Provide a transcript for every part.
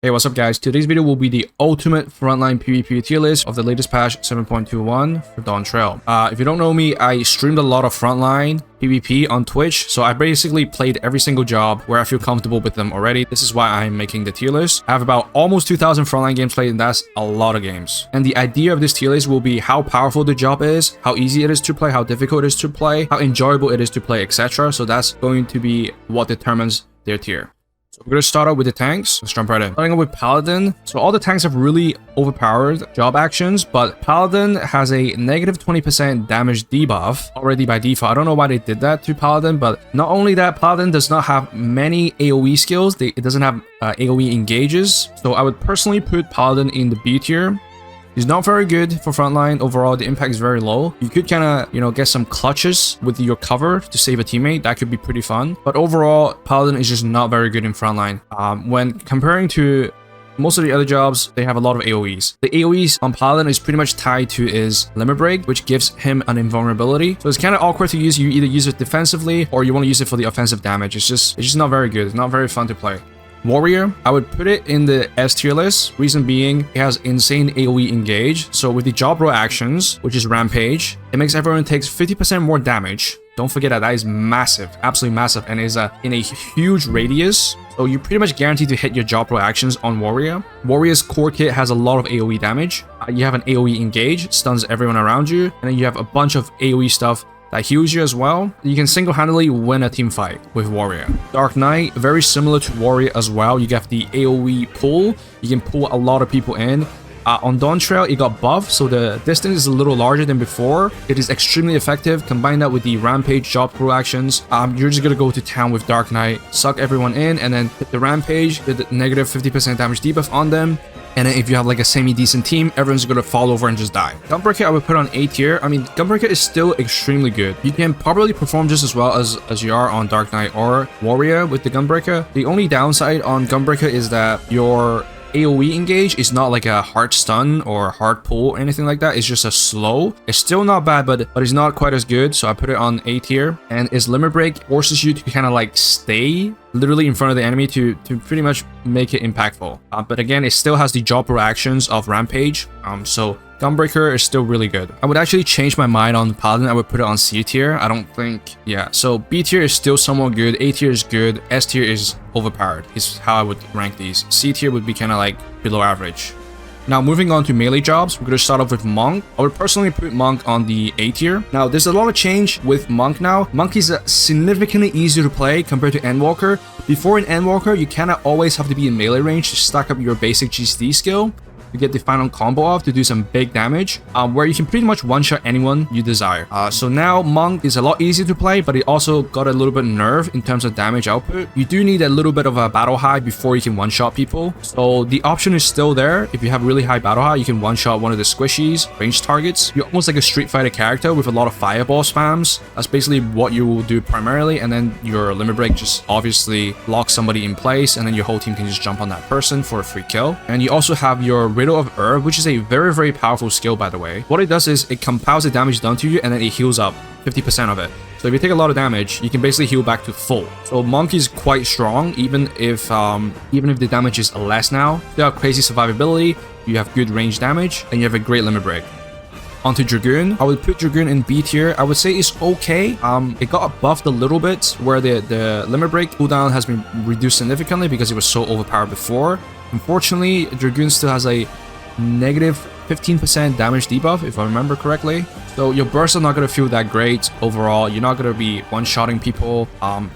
Hey, what's up guys? Today's video will be the ultimate frontline PvP tier list of the latest patch 7.21 for Dawntrail. If you don't know me, I streamed a lot of frontline PvP on Twitch, so I basically played every single job where I feel comfortable with them already. This is why I'm making the tier list. I have about almost 2,000 frontline games played, and that's a lot of games. And the idea of this tier list will be how powerful the job is, how easy it is to play, how difficult it is to play, how enjoyable it is to play, etc. So that's going to be what determines their tier. So we're going to start out with the tanks. Let's jump right in. Starting out with Paladin. So all the tanks have really overpowered job actions, but Paladin has a negative 20% damage debuff already by default. I don't know why they did that to Paladin, but not only that, Paladin does not have many AoE skills. It doesn't have AoE engages. So I would personally put Paladin in the B tier. He's not very good for frontline. Overall, the impact is very low. You could kind of, get some clutches with your cover to save a teammate. That could be pretty fun. But overall, Paladin is just not very good in frontline. When comparing to most of the other jobs, they have a lot of AoEs. The AoEs on Paladin is pretty much tied to his Limit Break, which gives him an invulnerability. So it's kind of awkward to use. You either use it defensively or you want to use it for the offensive damage. It's just not very good. It's not very fun to play. Warrior, I would put it in the S tier list. Reason being, it has insane AoE engage. So with the job role actions, which is Rampage, it makes everyone takes 50% more damage. Don't forget that is massive, absolutely massive, and is in a huge radius. So you're pretty much guaranteed to hit your job role actions on Warrior. Warrior's core kit has a lot of AoE damage. You have an AoE engage, stuns everyone around you, and then you have a bunch of AoE stuff that heals you as well. You can single-handedly win a team fight with Warrior. Dark Knight, very similar to Warrior as well. You get the AoE pull. You can pull a lot of people in. On Dawntrail, it got buffed, so the distance is a little larger than before. It is extremely effective. Combine that with the Rampage job crew actions. You're just gonna go to town with Dark Knight, suck everyone in, and then hit the Rampage, with the negative 50% damage debuff on them. And then if you have like a semi-decent team, everyone's gonna fall over and just die. Gunbreaker, I would put on A tier. I mean, Gunbreaker is still extremely good. You can probably perform just as well as you are on Dark Knight or Warrior with the Gunbreaker. The only downside on Gunbreaker is that your AoE engage is not like a hard stun or hard pull or anything like that. It's just a slow. It's still not bad, but it's not quite as good. So I put it on A tier. And its Limit Break forces you to kind of like stay literally in front of the enemy to pretty much make it impactful. But again, it still has the job role actions of Rampage. So Gunbreaker is still really good. I would actually change my mind on Paladin. I would put it on C tier. I don't think, yeah. So B tier is still somewhat good. A tier is good. S tier is overpowered. Is how I would rank these. C tier would be kind of like below average. Now, moving on to melee jobs, we're going to start off with Monk. I would personally put Monk on the A tier. Now, there's a lot of change with Monk now. Monk is significantly easier to play compared to Endwalker. Before in Endwalker, you kind of always have to be in melee range to stack up your basic GCD skill to get the final combo off to do some big damage, where you can pretty much one-shot anyone you desire. So now Monk is a lot easier to play, but it also got a little bit nerfed in terms of damage output. You do need a little bit of a battle high before you can one-shot people. So the option is still there. If you have really high battle high, you can one-shot one of the squishies, ranged targets. You're almost like a Street Fighter character with a lot of fireball spams. That's basically what you will do primarily, and then your Limit Break just obviously locks somebody in place, and then your whole team can just jump on that person for a free kill. And you also have your Riddle of Herb, which is a very, very powerful skill, by the way. What it does is it compounds the damage done to you, and then it heals up 50% of it. So if you take a lot of damage, you can basically heal back to full. So Monk is quite strong, even if the damage is less now. You have crazy survivability, you have good range damage, and you have a great Limit Break. Onto Dragoon. I would put Dragoon in B tier. I would say it's okay. It got buffed a little bit, where the Limit Break cooldown has been reduced significantly because it was so overpowered before. Unfortunately, Dragoon still has a negative 15% damage debuff, if I remember correctly. So your bursts are not going to feel that great overall. You're not going to be one-shotting people.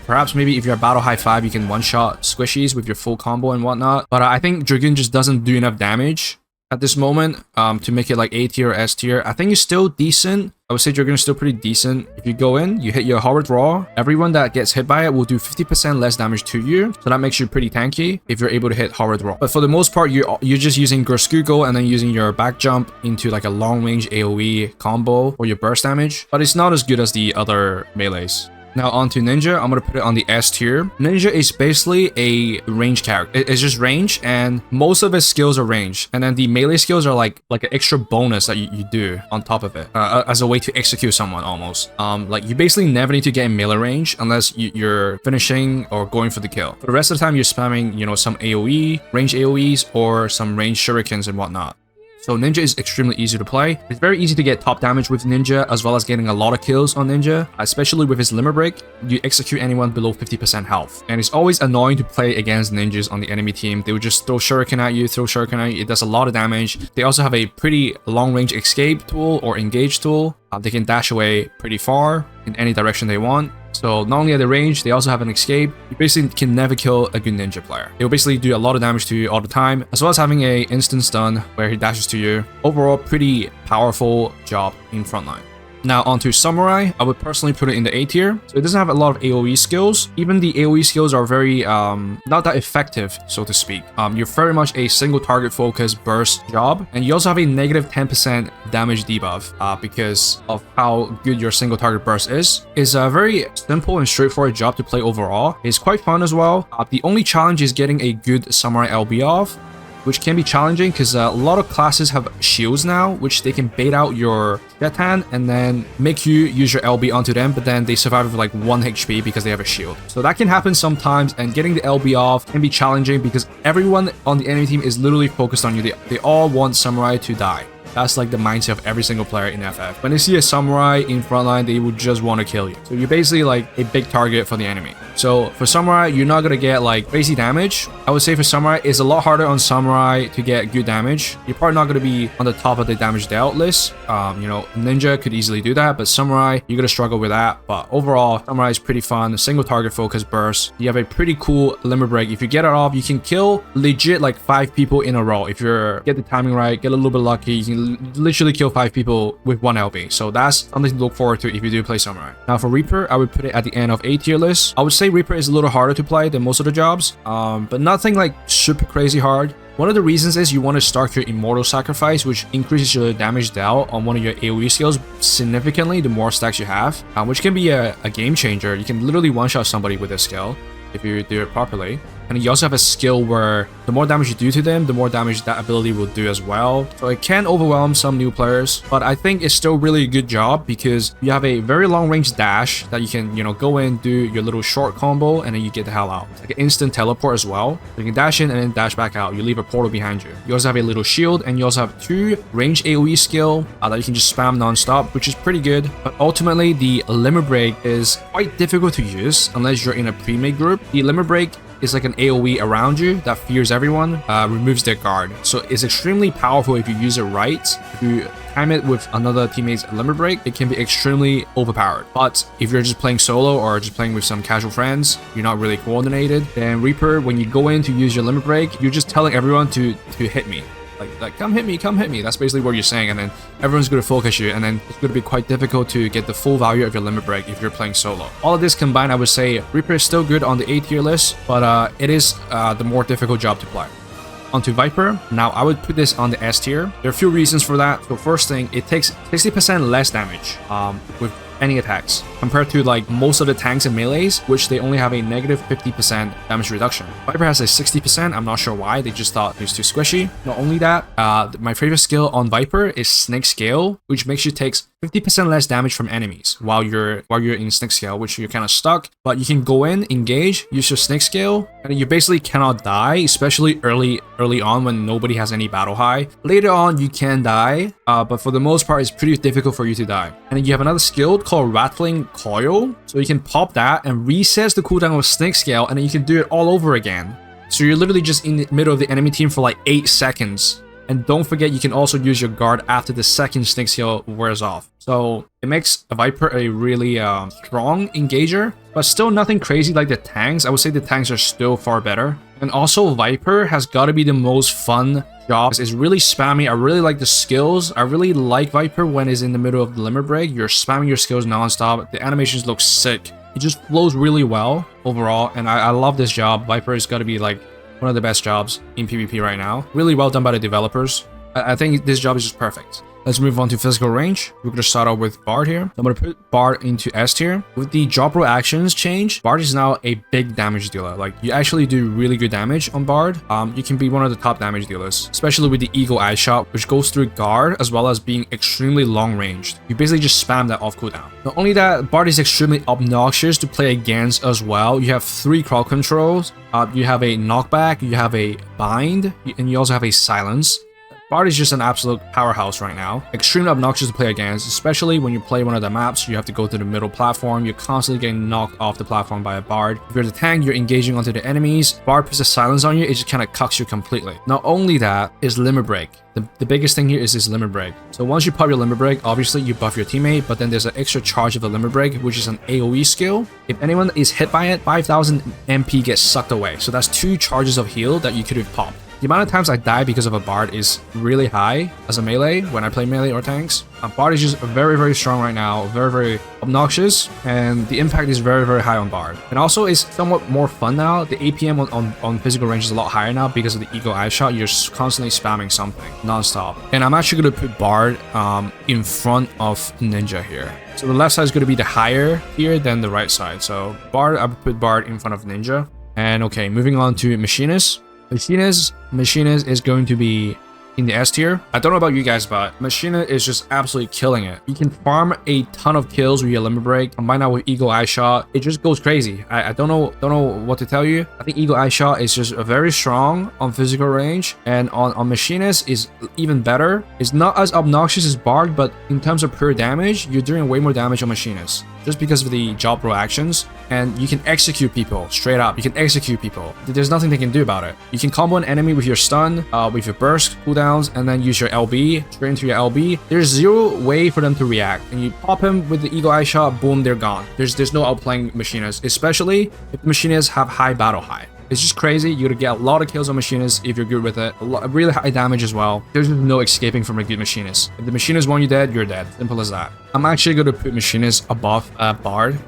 Perhaps maybe if you're battle high 5, you can one-shot squishies with your full combo and whatnot. But I think Dragoon just doesn't do enough damage at this moment to make it like A tier or S tier. I think it's still decent. I would say Dragoon is still pretty decent. If you go in, you hit your Horrid Raw, everyone that gets hit by it will do 50% less damage to you. So that makes you pretty tanky if you're able to hit Horrid Raw. But for the most part, you're just using Gerskugel and then using your back jump into like a long range AoE combo for your burst damage. But it's not as good as the other melees. Now onto Ninja, I'm gonna put it on the S tier. Ninja is basically a range character. It's just range, and most of his skills are range. And then the melee skills are like an extra bonus that you do on top of it, as a way to execute someone almost. Like you basically never need to get in melee range unless you're finishing or going for the kill. For the rest of the time, you're spamming, you know, some AoE, range AoEs, or some range shurikens and whatnot. So Ninja is extremely easy to play. It's very easy to get top damage with Ninja, as well as getting a lot of kills on Ninja, especially with his limit break. You execute anyone below 50% health. And it's always annoying to play against ninjas on the enemy team. They would just throw shuriken at you, It does a lot of damage. They also have a pretty long range escape tool or engage tool. They can dash away pretty far in any direction they want. So not only are they range, they also have an escape. You basically can never kill a good ninja player. They will basically do a lot of damage to you all the time, as well as having a instant stun where he dashes to you. Overall, pretty powerful job in Frontline. Now onto Samurai, I would personally put it in the A tier. So it doesn't have a lot of AoE skills. Even the AoE skills are very, not that effective, so to speak. You're very much a single target focused burst job. And you also have a negative 10% damage debuff because of how good your single target burst is. It's a very simple and straightforward job to play overall. It's quite fun as well. The only challenge is getting a good Samurai LB off, which can be challenging because a lot of classes have shields now, which they can bait out your Jetan and then make you use your LB onto them, but then they survive with like 1 HP because they have a shield. So that can happen sometimes, and getting the LB off can be challenging because everyone on the enemy team is literally focused on you. They all want Samurai to die. That's like the mindset of every single player in FF. When they see a Samurai in Frontline, they would just want to kill you. So you're basically like a big target for the enemy. So for Samurai, you're not going to get like crazy damage. I would say for Samurai, it's a lot harder on Samurai to get good damage. You're probably not going to be on the top of the damage dealt list. You know, Ninja could easily do that, but Samurai, you're going to struggle with that. But overall, Samurai is pretty fun. Single target focus burst. You have a pretty cool limit break. If you get it off, you can kill legit like 5 people in a row. If you get the timing right, get a little bit lucky, you can literally kill 5 people with 1 LB. So that's something to look forward to if you do play Samurai. Now for Reaper, I would put it at the end of A tier list. I would say Reaper is a little harder to play than most of the jobs, but nothing like super crazy hard. One of the reasons is you want to start your Immortal Sacrifice, which increases your damage dealt on one of your AoE skills significantly the more stacks you have, which can be a game changer. You can literally one-shot somebody with this skill if you do it properly. And you also have a skill where the more damage you do to them, the more damage that ability will do as well. So it can overwhelm some new players, but I think it's still really a good job because you have a very long range dash that you can, you know, go in, do your little short combo, and then you get the hell out. Like an instant teleport as well. You can dash in and then dash back out. You leave a portal behind you. You also have a little shield, and you also have 2 range AoE skill that you can just spam non-stop, which is pretty good. But ultimately, the limit break is quite difficult to use unless you're in a pre-made group. The limit break is like an AoE around you that fears everyone, removes their guard. So it's extremely powerful if you use it right. If you time it with another teammate's limit break, it can be extremely overpowered. But if you're just playing solo or just playing with some casual friends, you're not really coordinated, then Reaper, when you go in to use your limit break, you're just telling everyone to hit me. Like, come hit me. That's basically what you're saying, and then everyone's going to focus you, and then it's going to be quite difficult to get the full value of your limit break if you're playing solo. All of this combined, I would say Reaper is still good on the A tier list, but it is the more difficult job to play. Onto Viper. Now I would put this on the S tier. There are a few reasons for that. So first thing, it takes 60% less damage with any attacks compared to like most of the tanks and melees, which they only have a negative 50% damage reduction. Viper has a 60%. I'm not sure why. They just thought it was too squishy. Not only that, my favorite skill on Viper is Snake Scale, which makes you take 50% less damage from enemies while you're in Snake Scale, which you're kind of stuck. But you can go in, engage, use your Snake Scale, and you basically cannot die, especially early on when nobody has any battle high. Later on, you can die, but for the most part, it's pretty difficult for you to die. And then you have another skill called Rattling Coil, so you can pop that and resets the cooldown of Snake Scale, and then you can do it all over again. So you're literally just in the middle of the enemy team for like 8 seconds. And don't forget, you can also use your guard after the second Snake Scale wears off. So it makes a Viper a really strong engager, but still nothing crazy like the tanks. I would say the tanks are still far better. And also Viper has got to be the most fun job. It's really spammy. I really like the skills. I really like Viper when it's in the middle of the limit break. You're spamming your skills non-stop. The animations look sick. It just flows really well overall. And I love this job. Viper has got to be like one of the best jobs in PvP right now. Really well done by the developers. I think this job is just perfect. Let's move on to physical range. We're going to start off with Bard here. I'm going to put Bard into S tier. With the job role actions change, Bard is now a big damage dealer. Like, you actually do really good damage on Bard. You can be one of the top damage dealers, especially with the Eagle Eye Shot, which goes through guard as well as being extremely long ranged. You basically just spam that off cooldown. Not only that, Bard is extremely obnoxious to play against as well. You have 3 crowd controls. You have a knockback, you have a bind, and you also have a silence. Bard is just an absolute powerhouse right now. Extremely obnoxious to play against, especially when you play one of the maps, you have to go to the middle platform, you're constantly getting knocked off the platform by a Bard. If you're the tank, you're engaging onto the enemies, Bard puts a silence on you, it just kind of cucks you completely. Not only that, is Limit Break. The biggest thing here is this Limit Break. So once you pop your Limit Break, obviously you buff your teammate, but then there's an extra charge of the Limit Break, which is an AoE skill. If anyone is hit by it, 5,000 MP gets sucked away. So that's 2 charges of heal that you could have popped. The amount of times I die because of a Bard is really high as a melee when I play melee or tanks. Bard is just very, very strong right now, very, very obnoxious, and the impact is very, very high on Bard. And also, it's somewhat more fun now. The APM on physical range is a lot higher now because of the Eagle Eye Shot. You're constantly spamming something non-stop. And I'm actually going to put Bard in front of Ninja here. So the left side is going to be the higher tier than the right side. So Bard, I would put Bard in front of Ninja. And okay, moving on to Machinist. Machinist is going to be in the S tier. I don't know about you guys, but Machinist is just absolutely killing it. You can farm a ton of kills with your Limit Break. Combine that with Eagle Eye Shot, it just goes crazy. I don't know what to tell you. I think Eagle Eye Shot is just very strong on physical range, and on Machinist is even better. It's not as obnoxious as Bard, but in terms of pure damage, you're doing way more damage on Machinist just because of the job role actions, and you can execute people straight up. You can execute people. There's nothing they can do about it. You can combo an enemy with your stun, with your burst cooldowns, and then use your LB straight into your LB. There's 0 way for them to react, and you pop him with the Eagle Eye Shot, boom, they're gone. There's no outplaying Machinists, especially if Machinists have high battle high. It's just crazy. You're gonna get a lot of kills on Machinists if you're good with it. Really high damage as well. There's no escaping from a good Machinist. If the Machinist want you dead, you're dead. Simple as that. I'm actually gonna put Machinist above Bard.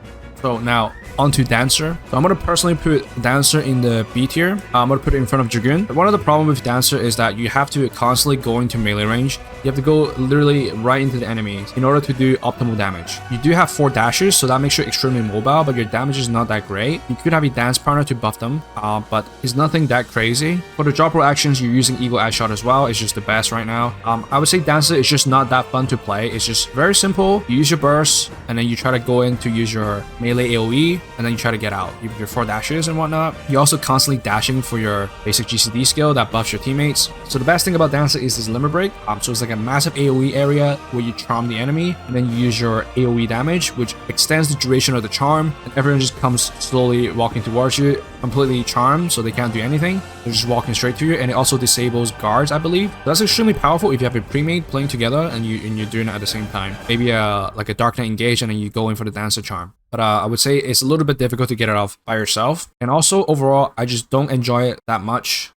So now onto Dancer. So I'm gonna personally put Dancer in the B tier. I'm gonna put it in front of Dragoon. One of the problems with Dancer is that you have to constantly go into melee range. You have to go literally right into the enemies in order to do optimal damage. You do have 4 dashes, so that makes you extremely mobile, but your damage is not that great. You could have a dance partner to buff them, but it's nothing that crazy. For the drop roll actions, you're using Eagle Eye Shot as well. It's just the best right now. I would say Dancer is just not that fun to play. It's just very simple. You use your burst, and then you try to go in to use your melee AoE, and then you try to get out. You have your 4 dashes and whatnot. You're also constantly dashing for your basic GCD skill that buffs your teammates. So the best thing about Dancer is this Limit Break. So it's like a massive AoE area where you charm the enemy, and then you use your AoE damage, which extends the duration of the charm, and everyone just comes slowly walking towards you, completely charmed, so they can't do anything. They're just walking straight to you, and it also disables guards, I believe. So that's extremely powerful if you have a pre-made playing together and you're doing it at the same time. Maybe like a Dark Knight engage, and then you go in for the Dancer charm. But I would say it's a little bit difficult to get it off by yourself. And also, overall, I just don't enjoy it that much.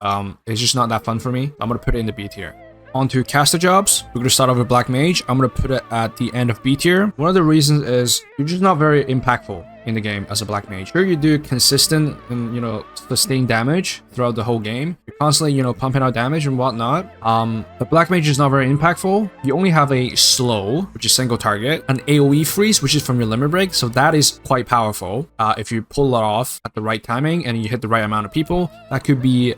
It's just not that fun for me. I'm going to put it in the B tier. Onto caster jobs. We're going to start off with Black Mage. I'm going to put it at the end of B tier. One of the reasons is you're just not very impactful in the game as a Black Mage. Sure, you do consistent and, sustained damage throughout the whole game. You're constantly, pumping out damage and whatnot. But Black Mage is not very impactful. You only have a slow, which is single target, an AoE freeze, which is from your Limit Break. So that is quite powerful. If you pull it off at the right timing and you hit the right amount of people, that could be,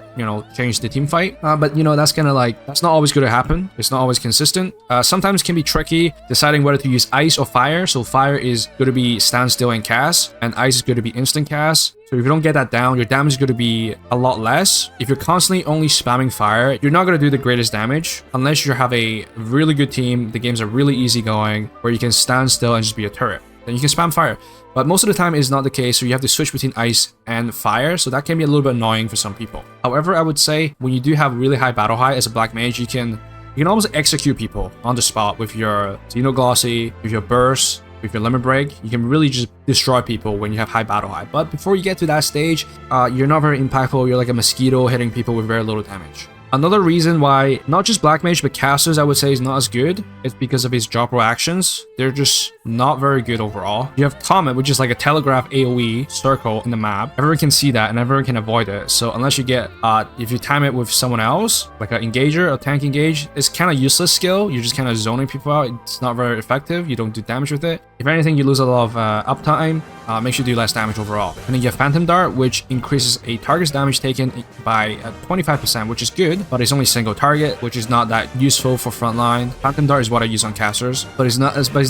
change the team fight. But, that's kind of like, that's not always going to happen. It's not always consistent. Sometimes it can be tricky deciding whether to use ice or fire. So fire is going to be standstill and cast, and ice is going to be instant cast. So if you don't get that down, your damage is going to be a lot less. If you're constantly only spamming fire, you're not going to do the greatest damage unless you have a really good team. The games are really easy going where you can stand still and just be a turret. Then you can spam fire. But most of the time it's not the case, so you have to switch between ice and fire, so that can be a little bit annoying for some people. However, I would say when you do have really high battle high as a Black Mage, you can almost execute people on the spot with your Xenoglossy, with your burst, with your Limit Break. You can really just destroy people when you have high battle high. But before you get to that stage, you're not very impactful. You're like a mosquito hitting people with very little damage. Another reason why not just Black Mage but casters I would say is not as good is because of his drop roll actions. They're just not very good overall. You have Comet, which is like a telegraph AoE circle in the map. Everyone can see that and everyone can avoid it. So unless you get, if you time it with someone else, like an engager, a tank engage, it's kind of useless skill. You're just kind of zoning people out. It's not very effective. You don't do damage with it. If anything, you lose a lot of uptime. Makes you do less damage overall. And then you have Phantom Dart, which increases a target's damage taken by 25%, which is good, but it's only single target, which is not that useful for frontline. Phantom Dart is what I use on casters, but it's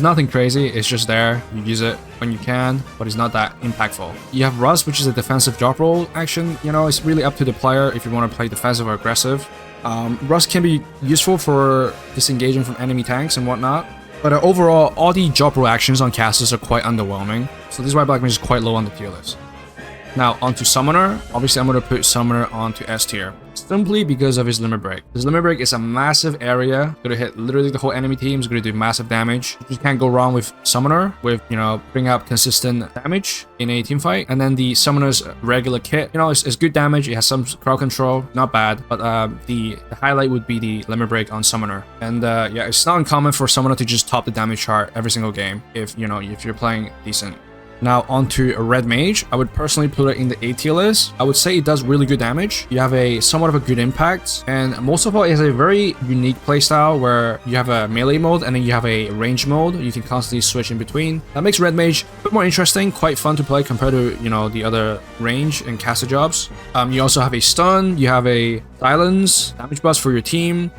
nothing crazy. It's just there. You use it when you can, but it's not that impactful. You have Rust, which is a defensive drop roll action. You know, it's really up to the player if you want to play defensive or aggressive. Rust can be useful for disengaging from enemy tanks and whatnot. But overall, all the drop roll actions on casters are quite underwhelming. So this is why Black Mage is quite low on the tier list. Now, onto Summoner. Obviously, I'm going to put Summoner onto S tier. Simply because of his Limit Break. His Limit Break is a massive area. Going to hit literally the whole enemy team. It's going to do massive damage. You can't go wrong with Summoner. With, you know, bring up consistent damage in a team fight. And then the Summoner's regular kit. You know, it's good damage. It has some crowd control. Not bad. But the highlight would be the Limit Break on Summoner. And yeah, it's not uncommon for Summoner to just top the damage chart every single game. If, you know, if you're playing decent. Now onto a Red Mage. I would personally put it in the A tier list. I would say it does really good damage. You have a somewhat of a good impact, and most of all, it has a very unique playstyle where you have a melee mode and then you have a range mode. You can constantly switch in between. That makes Red Mage a bit more interesting, quite fun to play compared to, you know, the other range and caster jobs. You also have a stun, you have a silence, damage boost for your team.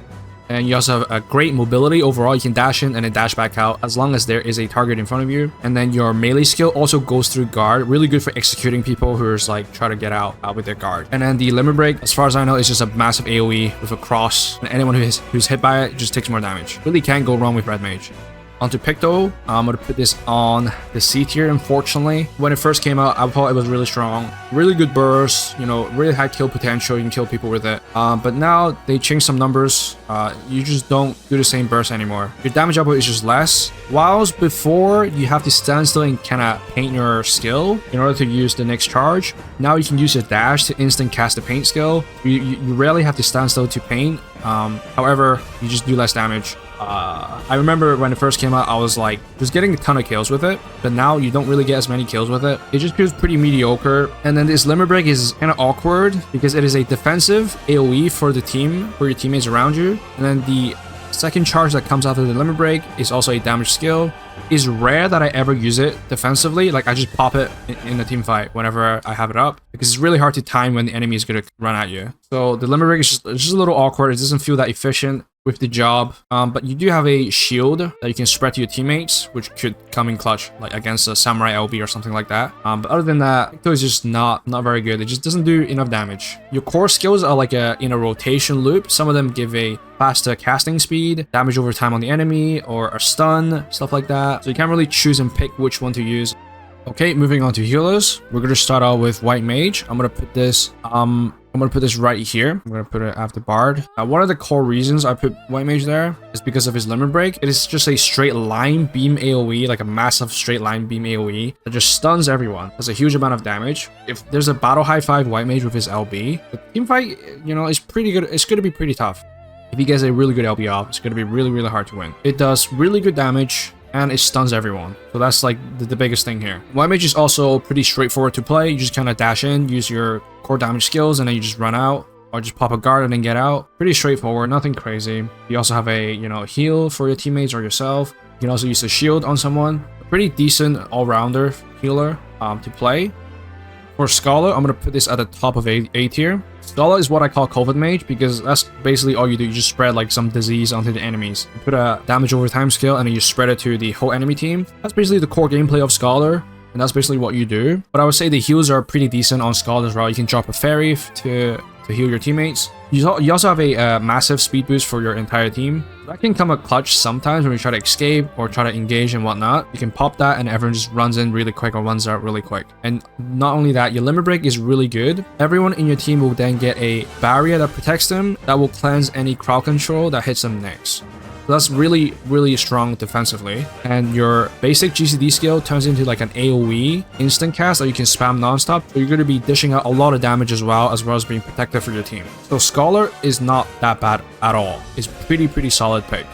And you also have a great mobility overall. You can dash in and then dash back out as long as there is a target in front of you. And then your melee skill also goes through guard. Really good for executing people who are like trying to get out with their guard. And then the Limit Break, as far as I know, is just a massive AoE with a cross. And anyone who's hit by it just takes more damage. Really can't go wrong with Red Mage. Onto Picto, I'm going to put this on the C tier, unfortunately. When it first came out, I thought it was really strong. Really good burst, you know, really high kill potential. You can kill people with it. But now they changed some numbers. You just don't do the same burst anymore. Your damage output is just less. Whilst before, you have to stand still and kind of paint your skill in order to use the next charge. Now you can use your dash to instant cast the paint skill. You rarely have to stand still to paint. However, you just do less damage. I remember when it first came out, I was like just getting a ton of kills with it, but now you don't really get as many kills with it. It just feels pretty mediocre. And then this Limit Break is kind of awkward because it is a defensive AoE for the team, for your teammates around you. And then the second charge that comes after the Limit Break is also a damage skill. It's rare that I ever use it defensively. Like I just pop it in a team fight whenever I have it up because it's really hard to time when the enemy is going to run at you. So the Limit Break is just a little awkward. It doesn't feel that efficient with the job, but you do have a shield that you can spread to your teammates, which could come in clutch, like against a Samurai LB or something like that. But other than that, Picto is just not very good. It just doesn't do enough damage. Your core skills are like in a rotation loop. Some of them give a faster casting speed, damage over time on the enemy, or a stun, stuff like that. So you can't really choose and pick which one to use. Okay, moving on to healers. We're gonna start out with White Mage. I'm gonna put this right here. I'm gonna put it after Bard. One of the core reasons I put White Mage there is because of his Limit Break. It is just a straight line beam AoE, like a massive straight line beam AoE that just stuns everyone. Does a huge amount of damage. If there's a battle high 5 White Mage with his LB, the team fight, you know, is pretty good. It's gonna be pretty tough. If he gets a really good LB off, it's gonna be really hard to win. It does really good damage. And it stuns everyone. So that's like the biggest thing here. White Mage is also pretty straightforward to play. You just kind of dash in, use your core damage skills, and then you just run out. Or just pop a guard and then get out. Pretty straightforward, nothing crazy. You also have a, you know, heal for your teammates or yourself. You can also use a shield on someone. A pretty decent all-rounder healer to play. For Scholar, I'm going to put this at the top of A tier. Scholar is what I call COVID Mage because that's basically all you do. You just spread like some disease onto the enemies. You put a damage over time skill and then you spread it to the whole enemy team. That's basically the core gameplay of Scholar. And that's basically what you do. But I would say the heals are pretty decent on Scholar as well. You can drop a fairy to heal your teammates. You also have a massive speed boost for your entire team. That can come a clutch sometimes when you try to escape or try to engage and whatnot. You can pop that and everyone just runs in really quick or runs out really quick. And not only that, your Limit Break is really good. Everyone in your team will then get a barrier that protects them that will cleanse any crowd control that hits them next. So that's really, really strong defensively. And your basic GCD skill turns into like an AoE instant cast that you can spam non-stop. So you're going to be dishing out a lot of damage as well as being protective for your team. So Scholar is not that bad at all. It's pretty solid pick.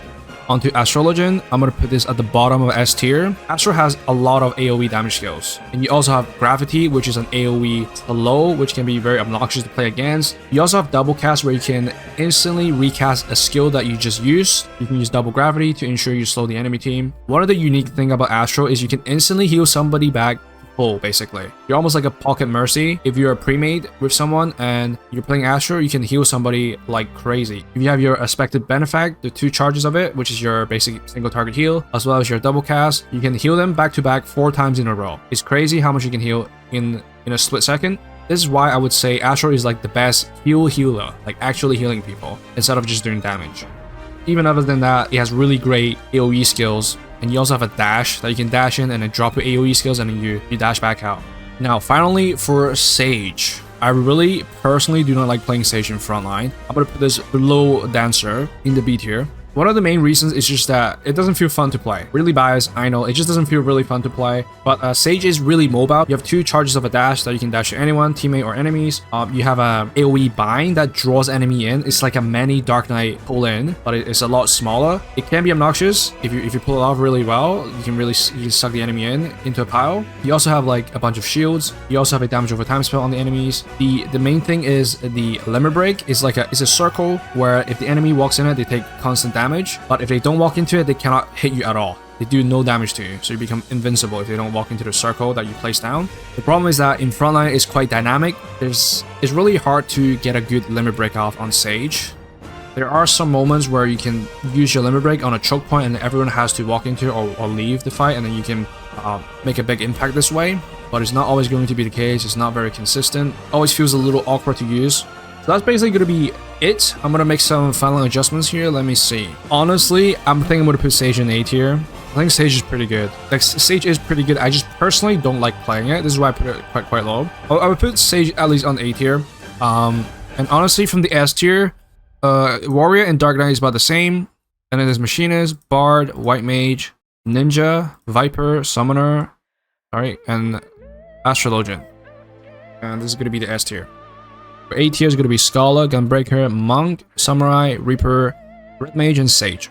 Onto Astrologian, I'm going to put this at the bottom of S tier. Astro has a lot of AoE damage skills. And you also have Gravity, which is an AoE slow, which can be very obnoxious to play against. You also have Double Cast, where you can instantly recast a skill that you just used. You can use Double Gravity to ensure you slow the enemy team. One of the unique things about Astro is you can instantly heal somebody back full, basically. You're almost like a pocket mercy. If you're a pre-made with someone and you're playing Astro, you can heal somebody like crazy. If you have your expected benefact, the 2 charges of it, which is your basic single target heal, as well as your double cast, you can heal them back to back 4 times in a row. It's crazy how much you can heal in a split second. This is why I would say Astro is like the best healer, like actually healing people instead of just doing damage. Even other than that, it has really great AoE skills. And you also have a dash that you can dash in and then drop your AoE skills and then you dash back out. Now, finally, for Sage. I really personally do not like playing Sage in Frontline. I'm going to put this below Dancer in the B tier. One of the main reasons is just that it doesn't feel fun to play. Really biased, I know. It just doesn't feel really fun to play. But Sage is really mobile. You have 2 charges of a dash that you can dash to anyone, teammate or enemies. You have a AoE bind that draws enemy in. It's like a many Dark Knight pull in, but it's a lot smaller. It can be obnoxious. If you pull it off really well, you can suck the enemy into a pile. You also have like a bunch of shields. You also have a damage over time spell on the enemies. The main thing is the Limit Break is like it's a circle where if the enemy walks in it, they take constant damage. But if they don't walk into it, they cannot hit you at all. They do no damage to you, so you become invincible if they don't walk into the circle that you place down. The problem is that in Frontline, it's quite dynamic. It's really hard to get a good limit break off on Sage. There are some moments where you can use your limit break on a choke point and everyone has to walk into or leave the fight, and then you can make a big impact this way. But it's not always going to be the case. It's not very consistent. Always feels a little awkward to use. So that's basically going to be it. I'm going to make some final adjustments here. Let me see. Honestly, I'm thinking I'm going to put Sage in A tier. I think Sage is pretty good. Like, Sage is pretty good. I just personally don't like playing it. This is why I put it quite low. I would put Sage at least on A tier. And honestly, from the S tier, Warrior and Dark Knight is about the same. And then there's Machinist, Bard, White Mage, Ninja, Viper, Summoner, alright, and Astrologian. And this is going to be the S tier. For A tier is going to be Scholar, Gunbreaker, Monk, Samurai, Reaper, Red Mage, and Sage.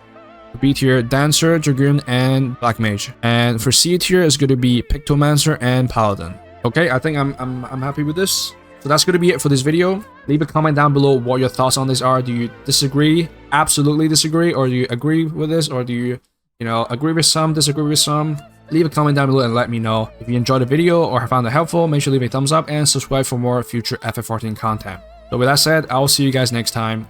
For B tier, Dancer, Dragoon, and Black Mage. And for C tier is going to be Pictomancer and Paladin. Okay, I think I'm happy with this. So that's going to be it for this video. Leave a comment down below what your thoughts on this are. Do you disagree? Absolutely disagree? Or do you agree with this? Or do you agree with some, disagree with some? Leave a comment down below and let me know. If you enjoyed the video or found it helpful, make sure to leave a thumbs up and subscribe for more future FF14 content. So with that said, I will see you guys next time.